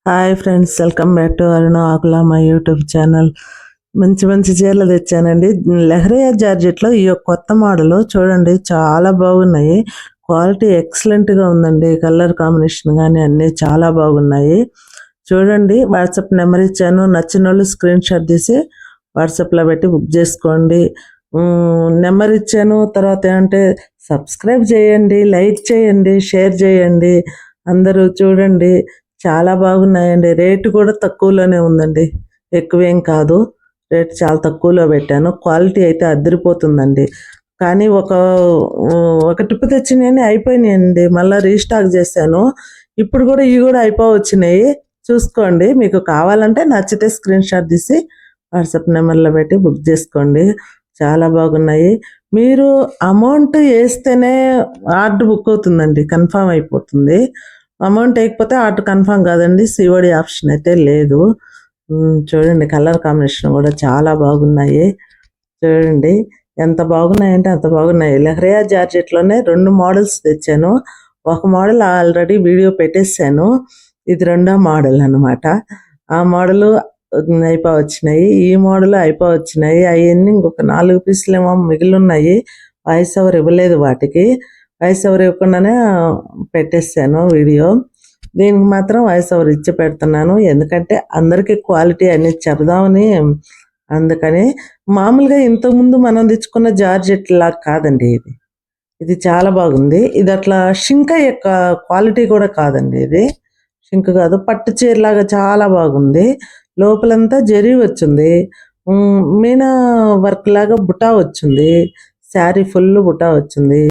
Hi friends, welcome back to Aruna Akula my YouTube channel. మంచి మంచి చీరలు తెచ్చానండి. లెహరియా జార్జెట్లో ఈ కొత్త మోడల్ చూడండి, చాలా బాగున్నాయి. క్వాలిటీ ఎక్సలెంట్గా ఉందండి. కలర్ కాంబినేషన్ కానీ అన్నీ చాలా బాగున్నాయి. చూడండి, వాట్సాప్ నెంబర్ ఇచ్చాను. నచ్చిన వాళ్ళు స్క్రీన్ షాట్ తీసి వాట్సాప్లో పెట్టి బుక్ చేసుకోండి. నెంబర్ ఇచ్చాను. తర్వాత ఏంటంటే సబ్స్క్రైబ్ చేయండి, లైక్ చేయండి, షేర్ చేయండి. అందరూ చూడండి, చాలా బాగున్నాయండి. రేటు కూడా తక్కువలోనే ఉందండి, ఎక్కువేం కాదు. రేట్ చాలా తక్కువలో పెట్టాను. క్వాలిటీ అయితే అదిరిపోతుందండి. కానీ ఒక ట్రిప్ తెచ్చినాయని అయిపోయినాయండి. మళ్ళీ రీస్టాక్ చేశాను. ఇప్పుడు కూడా ఇవి కూడా అయిపోవచ్చినాయి. చూసుకోండి, మీకు కావాలంటే నచ్చితే స్క్రీన్ షాట్ తీసి వాట్సాప్ నెంబర్లో పెట్టి బుక్ చేసుకోండి. చాలా బాగున్నాయి. మీరు అమౌంట్ వేస్తేనే ఆర్డర్ బుక్ అవుతుందండి, కన్ఫామ్ అయిపోతుంది. అమౌంట్ వేయకపోతే ఆర్డర్ కన్ఫామ్ కాదండి. సిఓడి ఆప్షన్ అయితే లేదు. చూడండి, కలర్ కాంబినేషన్ కూడా చాలా బాగున్నాయి. చూడండి ఎంత బాగున్నాయంటే అంత బాగున్నాయి. లెహరియా జార్జెట్లోనే 2 మోడల్స్ తెచ్చాను. ఒక మోడల్ ఆల్రెడీ వీడియో పెట్టేశాను. ఇది రెండో మోడల్ అనమాట. ఆ మోడలు అయిపోవచ్చినాయి, ఈ మోడల్ అయిపోవచ్చినాయి. అవన్నీ ఇంకొక 4 పీసులు ఏమో మిగిలి ఉన్నాయి. వాయిస్ ఓవర్ ఇవ్వలేదు వాటికి. వాయిస్ ఓవర్ ఇవ్వకుండానే పెట్టేశాను వీడియో. దీనికి మాత్రం వాయిస్ ఓవర్ ఇచ్చి పెడుతున్నాను, ఎందుకంటే అందరికీ క్వాలిటీ అనేది చెప్దామని. అందుకని మామూలుగా ఇంతకుముందు మనం తెచ్చుకున్న జార్జెట్ లాగా కాదండి ఇది. ఇది చాలా బాగుంది. ఇది అట్లా షింక్ అయ్యే క్వాలిటీ కూడా కాదండి. ఇది షింక్ కాదు, పట్టు చీరలాగా చాలా బాగుంది. లోపలంతా జరీ వచ్చింది, మీనా వర్క్ లాగా బుటా వచ్చింది. శారీ ఫుల్ బుటా వచ్చింది.